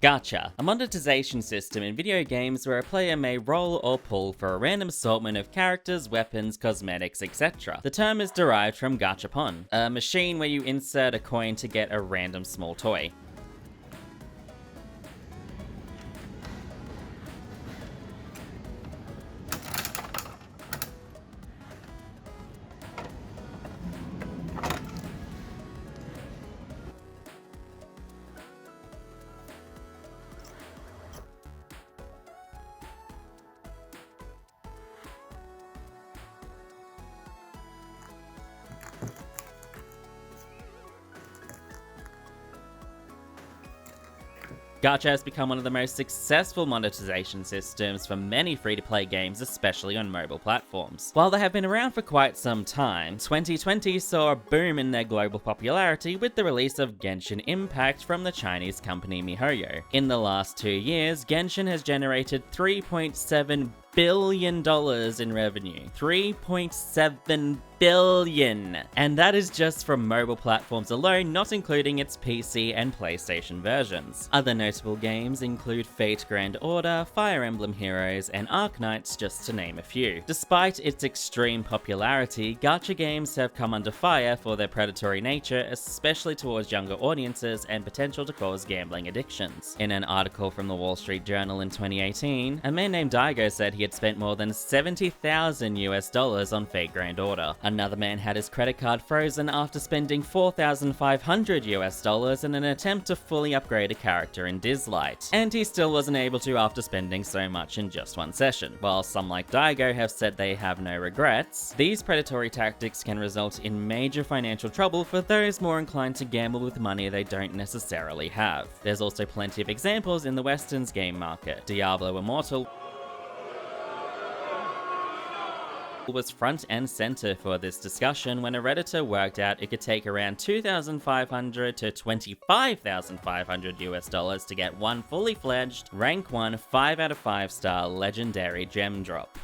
Gacha, a monetization system in video games where a player may roll or pull for a random assortment of characters, weapons, cosmetics, etc. The term is derived from gachapon, a machine where you insert a coin to get a random small toy. Gacha has become one of the most successful monetization systems for many free-to-play games, especially on mobile platforms. While they have been around for quite some time, 2020 saw a boom in their global popularity with the release of Genshin Impact from the Chinese company MiHoYo. In the last 2 years, Genshin has generated $3.7 billion in revenue. 3.7 billion! And that is just from mobile platforms alone, not including its PC and PlayStation versions. Other notable games include Fate Grand Order, Fire Emblem Heroes, and Arknights, just to name a few. Despite its extreme popularity, gacha games have come under fire for their predatory nature, especially towards younger audiences and potential to cause gambling addictions. In an article from the Wall Street Journal in 2018, a man named Daigo said he had spent more than $70,000 on Fate Grand Order. Another man had his credit card frozen after spending $4,500 in an attempt to fully upgrade a character in Dizlight. And he still wasn't able to after spending so much in just one session. While some like Daigo have said they have no regrets, these predatory tactics can result in major financial trouble for those more inclined to gamble with money they don't necessarily have. There's also plenty of examples in the Western's game market. Diablo Immortal was front and center for this discussion when a Redditor worked out it could take around $2,500 to $25,500 to get one fully fledged, rank 1, 5 out of 5 star legendary gem drop.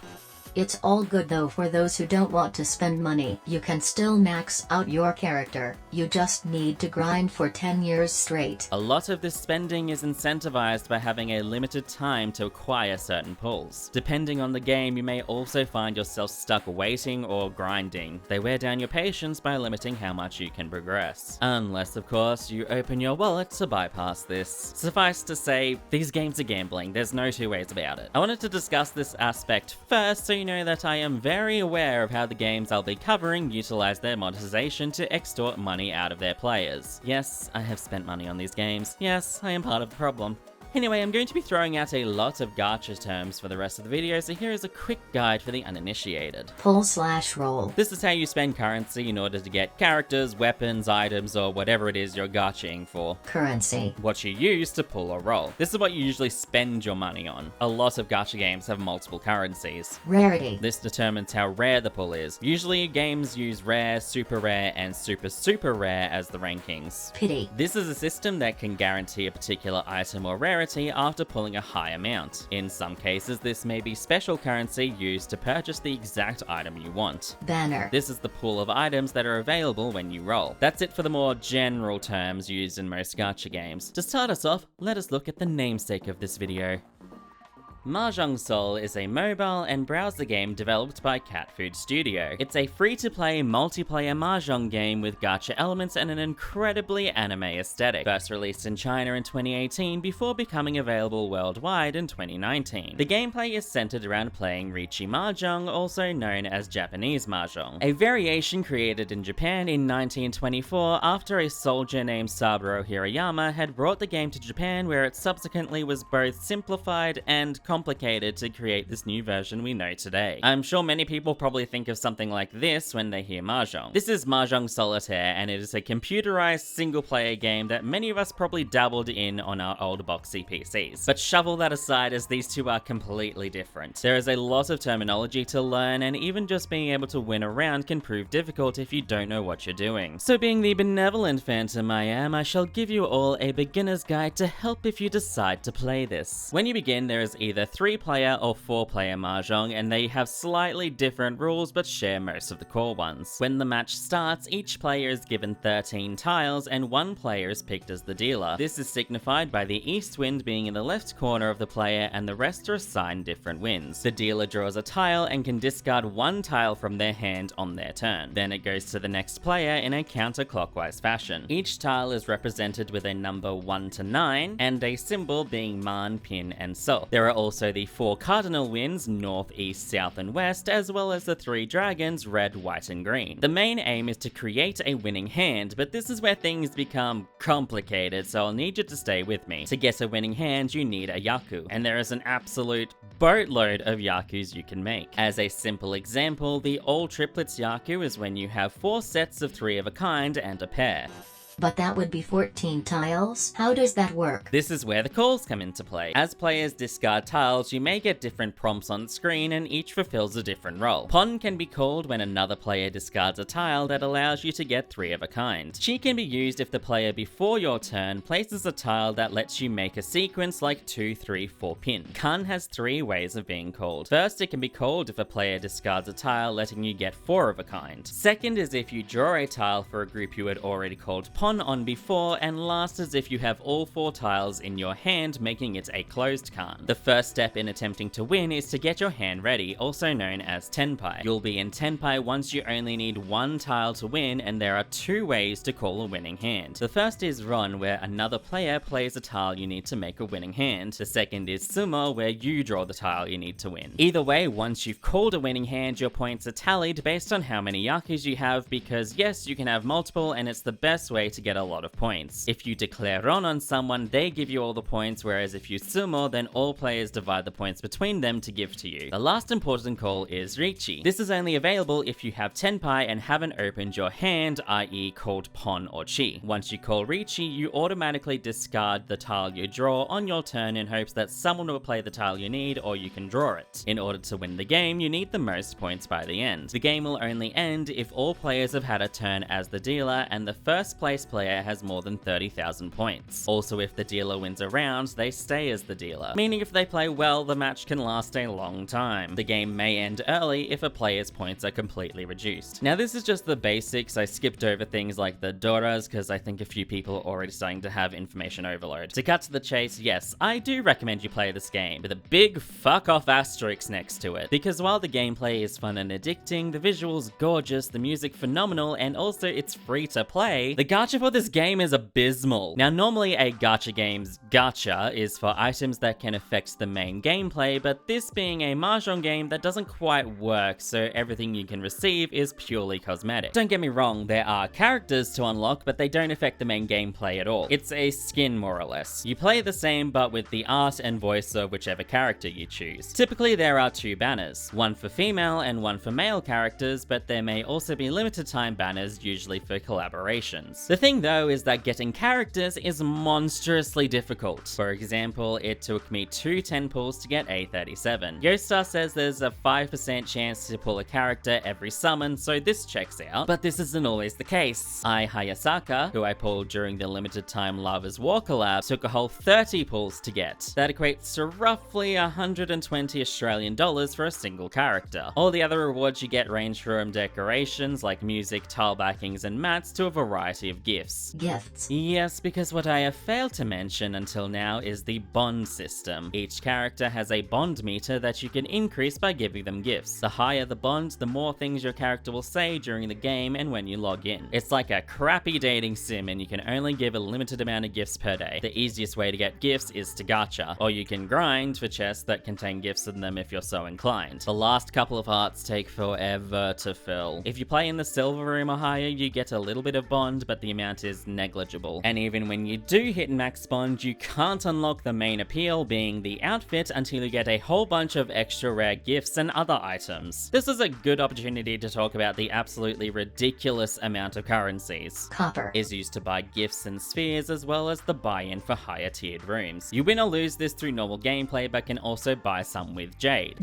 It's all good though for those who don't want to spend money. You can still max out your character, you just need to grind for 10 years straight. A lot of this spending is incentivized by having a limited time to acquire certain pulls. Depending on the game, you may also find yourself stuck waiting or grinding. They wear down your patience by limiting how much you can progress. Unless, of course, you open your wallet to bypass this. Suffice to say, these games are gambling, there's no two ways about it. I wanted to discuss this aspect first so you know that I am very aware of how the games I'll be covering utilize their monetization to extort money out of their players. Yes, I have spent money on these games. Yes, I am part of the problem. Anyway, I'm going to be throwing out a lot of gacha terms for the rest of the video, so here is a quick guide for the uninitiated. Pull/roll. This is how you spend currency in order to get characters, weapons, items, or whatever it is you're gachaing for. Currency. What you use to pull or roll. This is what you usually spend your money on. A lot of gacha games have multiple currencies. Rarity. This determines how rare the pull is. Usually games use rare, super rare, and super rare as the rankings. Pity. This is a system that can guarantee a particular item or rarity after pulling a high amount. In some cases, this may be special currency used to purchase the exact item you want. Banner. This is the pool of items that are available when you roll. That's it for the more general terms used in most gacha games. To start us off, let us look at the namesake of this video. Mahjong Soul is a mobile and browser game developed by Cat Food Studio. It's a free-to-play multiplayer Mahjong game with gacha elements and an incredibly anime aesthetic. First released in China in 2018 before becoming available worldwide in 2019. The gameplay is centered around playing Riichi Mahjong, also known as Japanese Mahjong, a variation created in Japan in 1924 after a soldier named Saburo Hirayama had brought the game to Japan, where it subsequently was both simplified and complicated to create this new version we know today. I'm sure many people probably think of something like this when they hear Mahjong. This is Mahjong Solitaire, and it is a computerized single-player game that many of us probably dabbled in on our old boxy PCs. But shovel that aside, as these two are completely different. There is a lot of terminology to learn, and even just being able to win a round can prove difficult if you don't know what you're doing. So being the benevolent phantom I am, I shall give you all a beginner's guide to help if you decide to play this. When you begin, there is either either 3-player or 4-player Mahjong, and they have slightly different rules but share most of the core ones. When the match starts, each player is given 13 tiles and one player is picked as the dealer. This is signified by the east wind being in the left corner of the player and the rest are assigned different winds. The dealer draws a tile and can discard one tile from their hand on their turn. Then it goes to the next player in a counterclockwise fashion. Each tile is represented with a number 1 to 9 and a symbol being man, pin, and sol. There are also the 4 cardinal winds, north, east, south, and west, as well as the 3 dragons, red, white, and green. The main aim is to create a winning hand, but this is where things become complicated, so I'll need you to stay with me. To get a winning hand, you need a yaku, and there is an absolute boatload of yakus you can make. As a simple example, the all triplets yaku is when you have 4 sets of 3 of a kind and a pair. But that would be 14 tiles? How does that work? This is where the calls come into play. As players discard tiles, you may get different prompts on screen and each fulfills a different role. Pon can be called when another player discards a tile that allows you to get 3 of a kind. Chi can be used if the player before your turn places a tile that lets you make a sequence like 2, 3, 4 pin. Kan has 3 ways of being called. First, it can be called if a player discards a tile letting you get 4 of a kind. Second is if you draw a tile for a group you had already called Pon on before, and last is if you have all 4 tiles in your hand, making it a closed kan. The first step in attempting to win is to get your hand ready, also known as tenpai. You'll be in tenpai once you only need 1 tile to win, and there are 2 ways to call a winning hand. The first is ron, where another player plays a tile you need to make a winning hand. The second is sumo, where you draw the tile you need to win. Either way, once you've called a winning hand, your points are tallied based on how many yakus you have, because yes, you can have multiple, and it's the best way to get a lot of points. If you declare ron on someone, they give you all the points, whereas if you sumo, then all players divide the points between them to give to you. The last important call is richi. This is only available if you have tenpai and haven't opened your hand, i.e. called pon or chi. Once you call richi, you automatically discard the tile you draw on your turn in hopes that someone will play the tile you need, or you can draw it. In order to win the game, you need the most points by the end. The game will only end if all players have had a turn as the dealer and the first place player has more than 30,000 points. Also, if the dealer wins a round, they stay as the dealer, meaning if they play well, the match can last a long time. The game may end early if a player's points are completely reduced. Now, this is just the basics. I skipped over things like the doras because I think a few people are already starting to have information overload. To cut to the chase, yes, I do recommend you play this game with a big fuck off asterisk next to it, because while the gameplay is fun and addicting, the visuals gorgeous, the music phenomenal, and also it's free to play, the gacha for this game is abysmal. Now, normally a gacha game's gacha is for items that can affect the main gameplay, but this being a Mahjong game, that doesn't quite work, so everything you can receive is purely cosmetic. Don't get me wrong, there are characters to unlock, but they don't affect the main gameplay at all. It's a skin, more or less. You play the same, but with the art and voice of whichever character you choose. Typically, there are 2 banners, one for female and one for male characters, but there may also be limited time banners, usually for collaborations. The thing though is that getting characters is monstrously difficult. For example, it took me 2 10 pulls to get A37. Yostar says there's a 5% chance to pull a character every summon, so this checks out, but this isn't always the case. Hayasaka, who I pulled during the limited time Lava's War collab, took a whole 30 pulls to get. That equates to roughly 120 Australian dollars for a single character. All the other rewards you get range from decorations like music, tile backings, and mats to a variety of gifts. Gifts. Yes, because what I have failed to mention until now is the bond system. Each character has a bond meter that you can increase by giving them gifts. The higher the bond, the more things your character will say during the game and when you log in. It's like a crappy dating sim, and you can only give a limited amount of gifts per day. The easiest way to get gifts is to gacha, or you can grind for chests that contain gifts in them if you're so inclined. The last couple of hearts take forever to fill. If you play in the silver room or higher, you get a little bit of bond, but the amount is negligible. And even when you do hit max bond, you can't unlock the main appeal, being the outfit, until you get a whole bunch of extra rare gifts and other items. This is a good opportunity to talk about the absolutely ridiculous amount of currencies Copper is used to buy gifts and spheres, as well as the buy-in for higher tiered rooms. You win or lose this through normal gameplay, but can also buy some with Jade,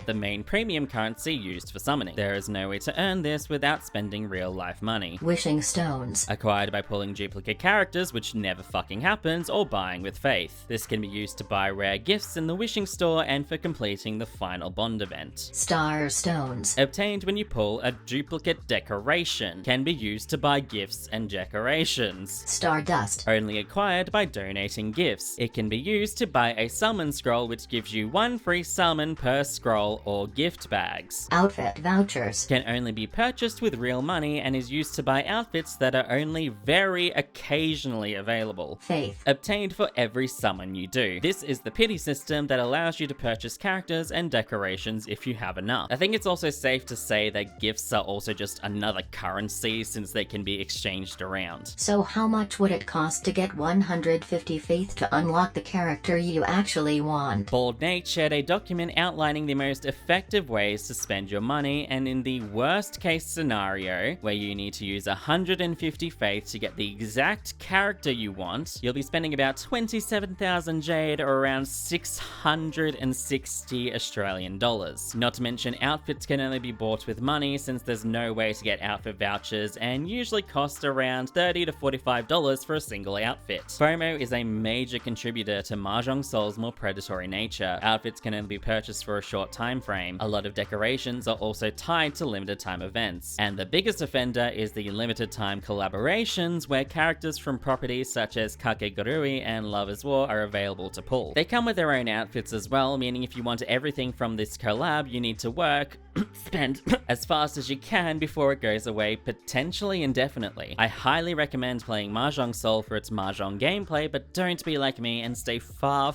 the main premium currency used for summoning. There is no way to earn this without spending real life money. Wishing stones. Acquired acquired by pulling duplicate characters, which never fucking happens, or buying with faith. This can be used to buy rare gifts in the wishing store and for completing the final bond event. Star stones. Obtained when you pull a duplicate decoration. Can be used to buy gifts and decorations. Stardust. Only acquired by donating gifts. It can be used to buy a summon scroll, which gives you 1 free summon per scroll or gift bags. Outfit vouchers. Can only be purchased with real money and is used to buy outfits that are only very occasionally available. Faith. Obtained for every summon you do. This is the pity system that allows you to purchase characters and decorations if you have enough. I think it's also safe to say that gifts are also just another currency since they can be exchanged around. So how much would it cost to get 150 faith to unlock the character you actually want? Bald Nate shared a document outlining the most effective ways to spend your money, and in the worst case scenario, where you need to use 150 faith to get the exact character you want, you'll be spending about 27,000 jade or around 660 Australian dollars. Not to mention outfits can only be bought with money since there's no way to get outfit vouchers and usually cost around $30 to $45 for a single outfit. FOMO is a major contributor to Mahjong Soul's more predatory nature. Outfits can only be purchased for a short time frame. A lot of decorations are also tied to limited time events. And the biggest offender is the limited time collaborations where characters from properties such as Kakegurui and Lover's War are available to pull. They come with their own outfits as well, meaning if you want everything from this collab, you need to work, spend as fast as you can before it goes away, potentially indefinitely. I highly recommend playing Mahjong Soul for its Mahjong gameplay, but don't be like me and stay far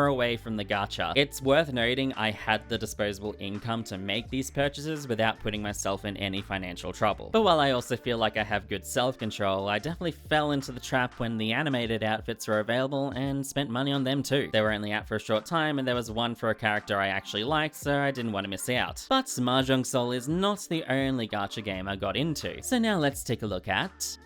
away from the gacha. It's worth noting I had the disposable income to make these purchases without putting myself in any financial trouble. But while I also feel like I have good self-control, I definitely fell into the trap when the animated outfits were available and spent money on them too. They were only out for a short time and there was one for a character I actually liked, so I didn't want to miss out. But Mahjong Soul is not the only gacha game I got into. So now let's take a look at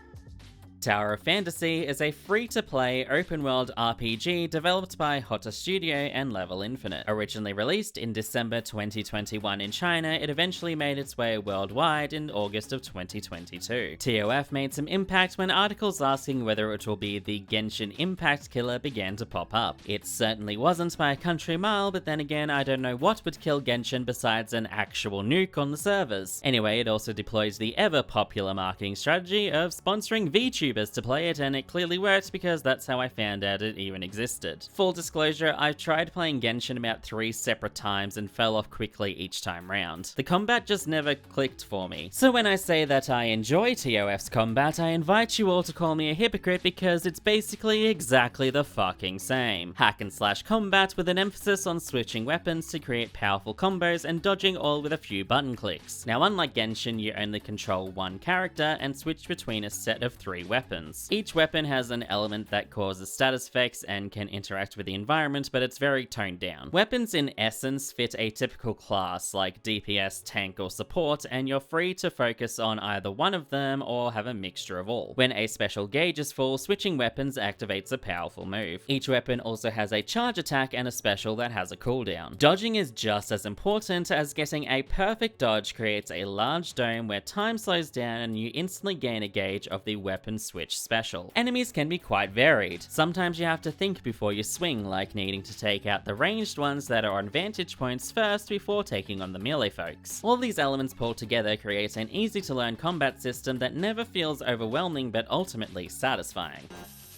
Tower of Fantasy is a free-to-play open-world RPG developed by Hotta Studio and Level Infinite. Originally released in December 2021 in China, it eventually made its way worldwide in August of 2022. TOF made some impact when articles asking whether it will be the Genshin Impact killer began to pop up. It certainly wasn't by a country mile, but then again, I don't know what would kill Genshin besides an actual nuke on the servers. Anyway, it also deploys the ever-popular marketing strategy of sponsoring VTubers to play it, and it clearly worked because that's how I found out it even existed. Full disclosure, I've tried playing Genshin about 3 separate times and fell off quickly each time round. The combat just never clicked for me. So when I say that I enjoy TOF's combat, I invite you all to call me a hypocrite because it's basically exactly the fucking same. Hack and slash combat with an emphasis on switching weapons to create powerful combos and dodging all with a few button clicks. Now unlike Genshin, you only control one character and switch between a set of 3 weapons. Each weapon has an element that causes status effects and can interact with the environment, but it's very toned down. Weapons in essence fit a typical class like DPS, tank, or support, and you're free to focus on either one of them or have a mixture of all. When a special gauge is full, switching weapons activates a powerful move. Each weapon also has a charge attack and a special that has a cooldown. Dodging is just as important, as getting a perfect dodge creates a large dome where time slows down and you instantly gain a gauge of the weapon switch special. Enemies can be quite varied. Sometimes you have to think before you swing, like needing to take out the ranged ones that are on vantage points first before taking on the melee folks. All these elements pulled together create an easy to learn combat system that never feels overwhelming but ultimately satisfying.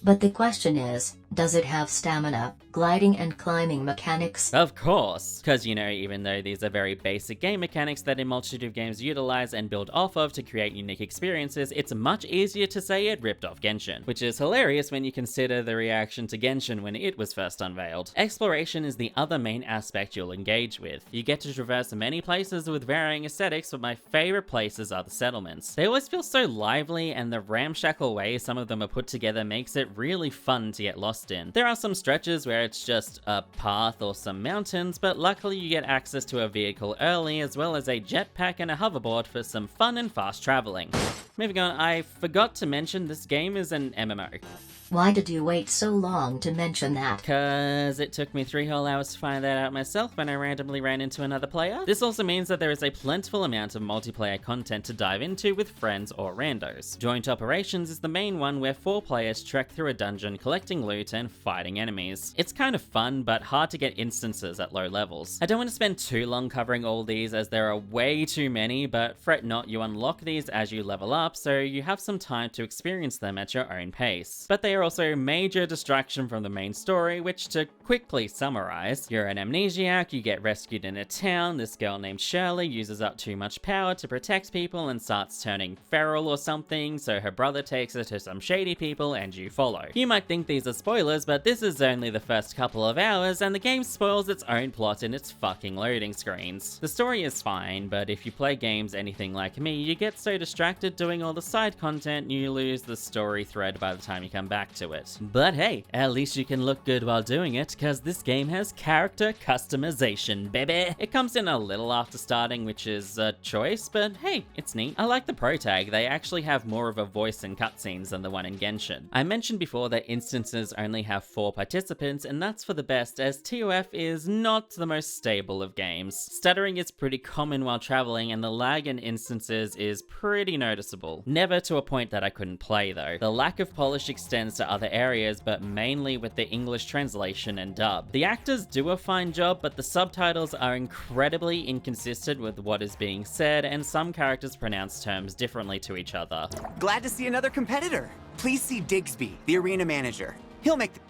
But the question is, does it have stamina, gliding and climbing mechanics? Of course! Cause even though these are very basic game mechanics that a multitude of games utilize and build off of to create unique experiences, it's much easier to say it ripped off Genshin. Which is hilarious when you consider the reaction to Genshin when it was first unveiled. Exploration is the other main aspect you'll engage with. You get to traverse many places with varying aesthetics, but my favorite places are the settlements. They always feel so lively, and the ramshackle way some of them are put together makes it really fun to get lost in. There are some stretches where it's just a path or some mountains, but luckily you get access to a vehicle early as well as a jetpack and a hoverboard for some fun and fast traveling. Moving on, I forgot to mention this game is an MMO. Why did you wait so long to mention that? Cause it took me 3 whole hours to find that out myself when I randomly ran into another player. This also means that there is a plentiful amount of multiplayer content to dive into with friends or randos. Joint Operations is the main one where 4 players trek through a dungeon collecting loot and fighting enemies. It's kind of fun, but hard to get instances at low levels. I don't want to spend too long covering all these as there are way too many, but fret not, you unlock these as you level up, so you have some time to experience them at your own pace. But they are also a major distraction from the main story, which, to quickly summarize, you're an amnesiac, you get rescued in a town, this girl named Shirley uses up too much power to protect people and starts turning feral or something, so her brother takes her to some shady people and you follow. You might think these are spoilers, but this is only the first couple of hours and the game spoils its own plot in its fucking loading screens. The story is fine, but if you play games anything like me, you get so distracted doing all the side content you lose the story thread by the time you come back to it. But hey, at least you can look good while doing it, cause this game has character customization, baby! It comes in a little after starting, which is a choice, but hey, it's neat. I like the pro tag, they actually have more of a voice in cutscenes than the one in Genshin. I mentioned before that instances only have 4 participants, and that's for the best as TOF is not the most stable of games. Stuttering is pretty common while traveling, and the lag in instances is pretty noticeable. Never to a point that I couldn't play though. The lack of polish extends to other areas, but mainly with the English translation and dub. The actors do a fine job, but the subtitles are incredibly inconsistent with what is being said, and some characters pronounce terms differently to each other. Glad to see another competitor. Please see Digsby, the arena manager. He'll make the...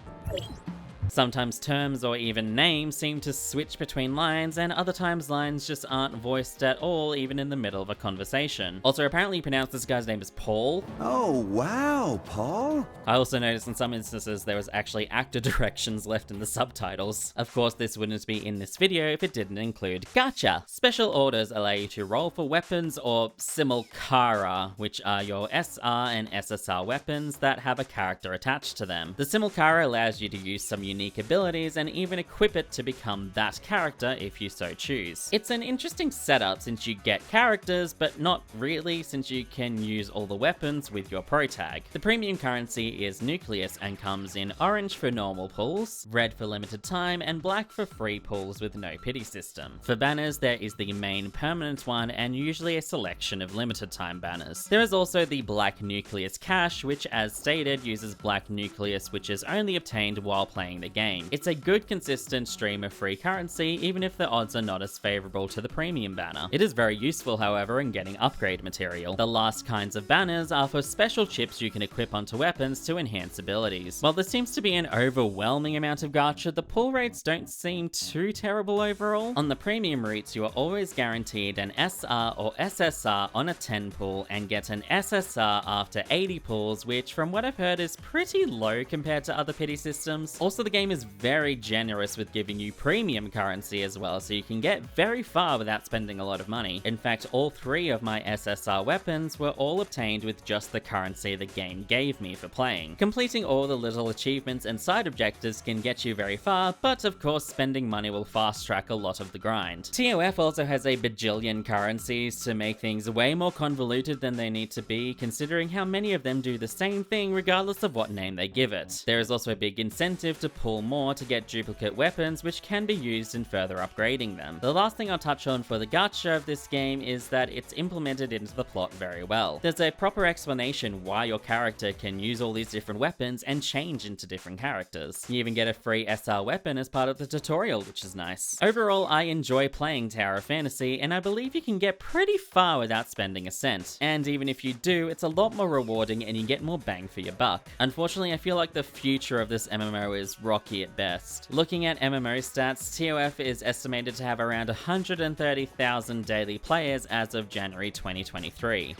Sometimes terms or even names seem to switch between lines, and other times lines just aren't voiced at all, even in the middle of a conversation. Also, apparently you pronounce this guy's name as Paul. Oh, wow, Paul. I also noticed in some instances there was actually actor directions left in the subtitles. Of course, this wouldn't be in this video if it didn't include Gacha. Special orders allow you to roll for weapons or simulcara, which are your SR and SSR weapons that have a character attached to them. The simulcara allows you to use some unique abilities and even equip it to become that character if you so choose. It's an interesting setup since you get characters, but not really since you can use all the weapons with your pro tag. The premium currency is Nucleus and comes in orange for normal pulls, red for limited time, and black for free pulls with no pity system. For banners, there is the main permanent one and usually a selection of limited time banners. There is also the Black Nucleus Cash, which as stated uses Black Nucleus, which is only obtained while playing the game. It's a good consistent stream of free currency, even if the odds are not as favorable to the premium banner. It is very useful, however, in getting upgrade material. The last kinds of banners are for special chips you can equip onto weapons to enhance abilities. While there seems to be an overwhelming amount of gacha, the pull rates don't seem too terrible overall. On the premium routes, you are always guaranteed an SR or SSR on a 10 pull and get an SSR after 80 pulls, which from what I've heard is pretty low compared to other pity systems. Also, the game is very generous with giving you premium currency as well, so you can get very far without spending a lot of money. In fact, all 3 of my SSR weapons were all obtained with just the currency the game gave me for playing. Completing all the little achievements and side objectives can get you very far, but of course spending money will fast track a lot of the grind. TOF also has a bajillion currencies to make things way more convoluted than they need to be, considering how many of them do the same thing regardless of what name they give it. There is also a big incentive to pull more to get duplicate weapons, which can be used in further upgrading them. The last thing I'll touch on for the gacha of this game is that it's implemented into the plot very well. There's a proper explanation why your character can use all these different weapons and change into different characters. You even get a free SR weapon as part of the tutorial, which is nice. Overall, I enjoy playing Tower of Fantasy, and I believe you can get pretty far without spending a cent. And even if you do, it's a lot more rewarding and you get more bang for your buck. Unfortunately, I feel like the future of this MMO is rocky at best. Looking at MMO stats, TOF is estimated to have around 130,000 daily players as of January 2023.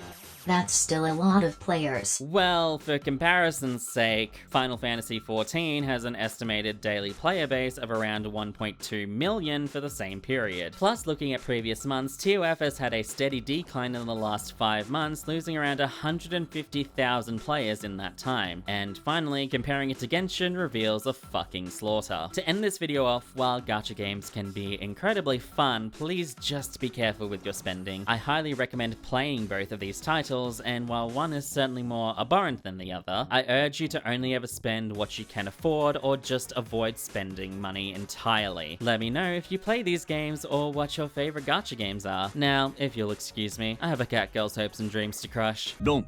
That's still a lot of players. Well, for comparison's sake, Final Fantasy XIV has an estimated daily player base of around 1.2 million for the same period. Plus, looking at previous months, TOF has had a steady decline in the last 5 months, losing around 150,000 players in that time. And finally, comparing it to Genshin reveals a fucking slaughter. To end this video off, while gacha games can be incredibly fun, please just be careful with your spending. I highly recommend playing both of these titles titles, and while one is certainly more abhorrent than the other, I urge you to only ever spend what you can afford or just avoid spending money entirely. Let me know if you play these games or what your favorite gacha games are. Now, if you'll excuse me, I have a cat girl's hopes and dreams to crush. Don't.